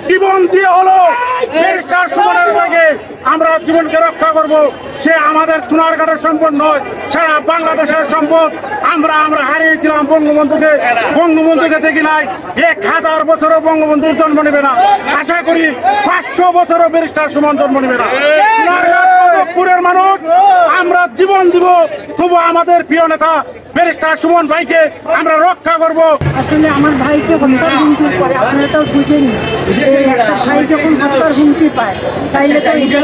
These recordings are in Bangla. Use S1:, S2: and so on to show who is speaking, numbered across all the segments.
S1: জীবন দিয়ে হলো ব্যারিস্টার সুমনের ভাইকে আমরা জীবনকে রক্ষা করব। সে আমাদের চুনারঘাটের সম্পদ নয়, সারা বাংলাদেশের সম্পদ। আমরা হারিয়েছিলাম বঙ্গবন্ধুকে দেখি নাই। 1000 বছরও বঙ্গবন্ধুর জন্ম নেবে না, আশা করি 500 বছরও ব্যারিস্টার সুমন জন্ম নেবে না। চুনারঘাটের মানুষ আমরা জীবন দিব, তবু আমাদের প্রিয় নেতা ব্যারিস্টার সুমন ভাইকে আমরা রক্ষা করব।
S2: আসলে আমার ভাইকে হত্যার হুমকি পরে আপনারা তো বুঝেনি, একটা ভাই যখন হত্যার হুমকি পায় তাইলে তো এটা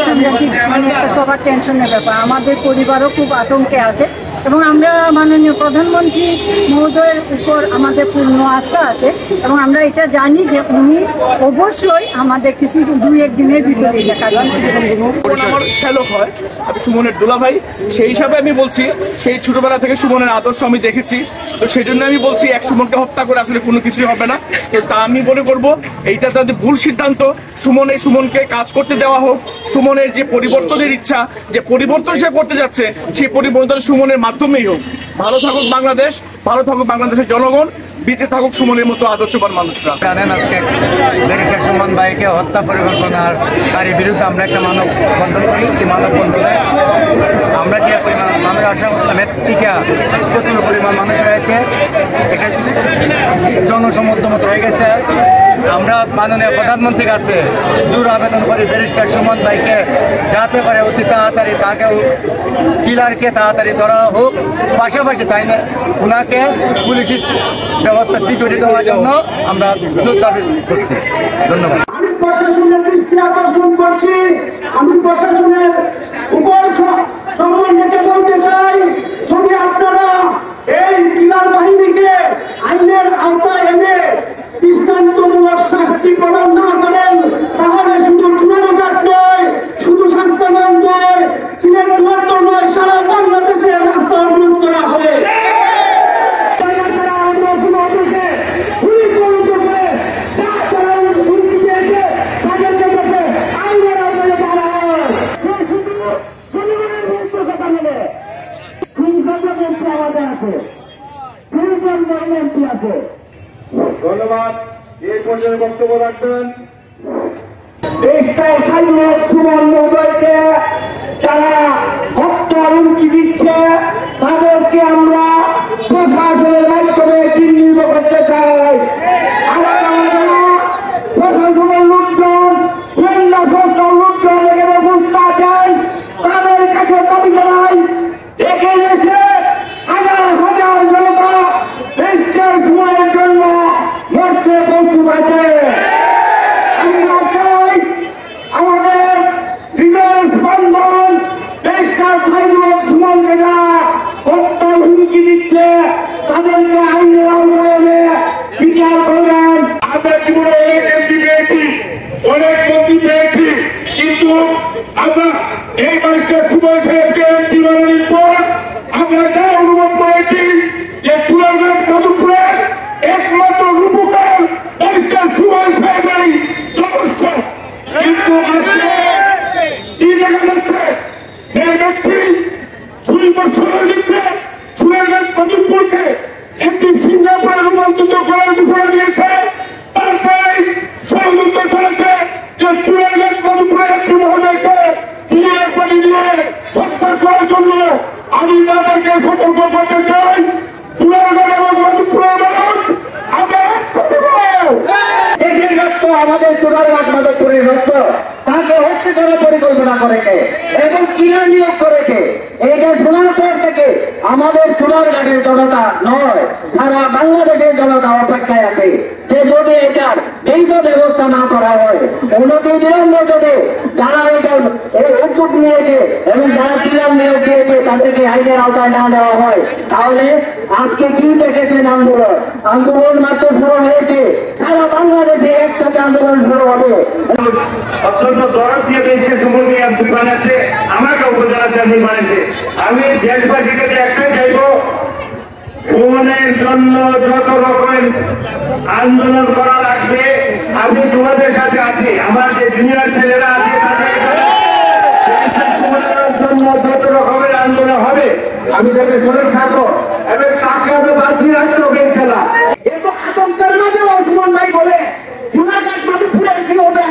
S2: মানে একটা সবার টেনশনের ব্যাপার। আমাদের পরিবারও খুব আতঙ্কে আছে এবং আমরা মাননীয় প্রধানমন্ত্রী মহোদয়ের উপর আমাদের পূর্ণ আস্থা আছে এবং আমরা এটা জানি যে উনি অবশ্যই আমাদের কিছু 2-1 দিনের ভিতরে এটা কাজ
S3: আমার শ্যালক হয়, আমি সুমনের দুলা ভাই, সেই হিসাবে আমি বলছি সেই ছোটবেলা থেকে সুমনের আদর্শ আমি দেখেছি। তো সেই জন্য আমি বলছি এক সুমনকে হত্যা করে আসলে কোনো কিছুই হবে না। তো তা আমি মনে করবো এইটা তাদের ভুল সিদ্ধান্ত। সুমনকে কাজ করতে দেওয়া হোক। সুমনের যে পরিবর্তনের ইচ্ছা, যে পরিবর্তন সে করতে যাচ্ছে, সেই পরিবর্তন সুমনের মাধ্যমেই হোক। ভালো থাকুক বাংলাদেশ, ভালো থাকুক বাংলাদেশের জনগণ, বেঁচে থাকুক সুমনের মতো আদর্শবান মানুষরা।
S4: জানেন আজকে ব্যারিস্টার সুমন ভাইকে হত্যা পরিকল্পনার বিরুদ্ধে আমরা একটা মানববন্ধন করি। এই মানববন্ধনে আমরা যে পরিমাণ মানুষ আশা করছিলাম এর থেকে প্রচুর পরিমাণ মানুষ হয়েছে, এটা জনসমর্থন মতো হয়ে গেছে। আমরা মাননীয় প্রধানমন্ত্রীর কাছে জোর আবেদন করি ব্যারিস্টার সুমন ভাইকে যাতে করে অতি তাড়াতাড়ি তাকে কিলারকে তাড়াতাড়ি ধরা হোক, পাশাপাশি তাই না ওনাকে পুলিশ ব্যবস্থা স্বীকৃতি দেওয়ার জন্য আমরা জোর দাবি করছি। ধন্যবাদ।
S5: আমি প্রশাসনের দৃষ্টি আকর্ষণ করছি, আমি প্রশাসনের উপর সম্মানকে বলতে চাই, যদি আপনারা এই কিলার বাহিনীকে আইনের আওতায় এনে দৃষ্টান্তমূলক শাস্তি প্রদান না করেন, তাহলে শুধু চুনারঘাট নয়, শুধু শাস্তাগঞ্জ নয়, সিলেট বন্দর নয়, সারা বাংলাদেশে রাস্তা অবরোধ করা হবে।
S1: ধন্যবাদ। এই পর্যায়ে বক্তব্য রাখবেন
S5: ব্যারিস্টার সুমন মহোদয়কে যারা হত্যার হুমকি দিচ্ছে তাদেরকে আমরা প্রশাসনের মাধ্যমে চিহ্নিত করতে চাই। প্রশাসনের লোকজন, গোয়েন্দা সংস্থার লোকজন এখানে বুঝতে আছেন, তাদের কাছে দাবি জানাই দেখে এসে হাজার হাজার জনতা ব্যারিস্টার সুমনের জন্য মরতে প্রস্তুত আছে। আমরা চাই আমাদের হৃদয় স্পন্দন ব্যারিস্টার সুমনকে যারা হত্যার হুমকি দিচ্ছে তাদেরকে আইনের আওতায় বিচার করবেন।
S1: আমরা জীবনে অনেক এমপি পেয়েছি, অনেক মন্ত্রী পেয়েছি, কিন্তু আমরা এই ব্যারিস্টার সুমন সাহেবকে এমপি বানানোর পর আমরা যা অনুভব করেছি যে চুনারঘাট মধুপুরের একমাত্র রূপকার ব্যারিস্টার সুমন সাহেবেরই যথেষ্ট। কিন্তু কি দেখা যাচ্ছে, সেই ব্যক্তি 2 বছরের ভিতরে চুনারঘাট মধুপুরকে একটি সিঙ্গাপুরে রূপান্তরিত করার ঘোষণা দিয়েছে। তারপরে ষড়যন্ত্র চলেছে যে চুনারঘাট মধুপুরের একটি মহোদয়কে পুলিশের পানি দিয়ে হত্যা করার জন্য। আমি তাদেরকে সতর্ক করতে চাই, চুনারঘাট এবং মধুপুরের মানুষ আমরা
S5: আমাদের চুনারঘাট মাধবপুরের রক্ত তাকে হত্যা করার পরিকল্পনা করেছে এবং কিনা নিয়োগ করেছে। এটা শোনার পর থেকে আমাদের চুনারঘাটের জনতা নয়, সারা বাংলাদেশের জনতা অপেক্ষায় আছে যে যদি এটার দীর্ঘ ব্যবস্থা না করা হয়, উন্নতি বিলম্বে যদি যারা এটার এই উদ্যোগ নিয়েছে এবং যারা কিলার নিয়োগ দিয়েছে তাদেরকে আইনের আওতায় না দেওয়া হয়, তাহলে আজকে কি দেখেছেন আন্দোলন মাত্র শুরু হয়েছে, সারা বাংলাদেশে একসাথে আন্দোলন শুরু হবে।
S1: অত্যন্ত দরদ দিয়ে দেশকে সম্পর্কে দোকান আছে, আমাকে উপজেলা চেয়ারম্যান বানিয়েছে। আমি দেশবাসীকে একটাই চাইব, সুমনের জন্য যত রকমের আন্দোলন করা লাগবে আমি তোমাদের সাথে আছি। আমার যে জুনিয়র ছেলেরা আছে সুমনের জন্য যত রকমের আন্দোলন হবে আমি তাকে শরীর থাকবো এবং তাকে আমি বাঁচিয়ে রাখতে হবে। খেলা
S5: এত আতঙ্কের মাঝে সুমন ভাই বলে চুনারঘাট মাধবপুরের কি হবে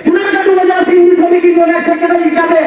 S5: সোনারঘাট উপজেলা সিন্ধি শ্রমিক ইউনিয়নের সেক্রেটারি হিসাবে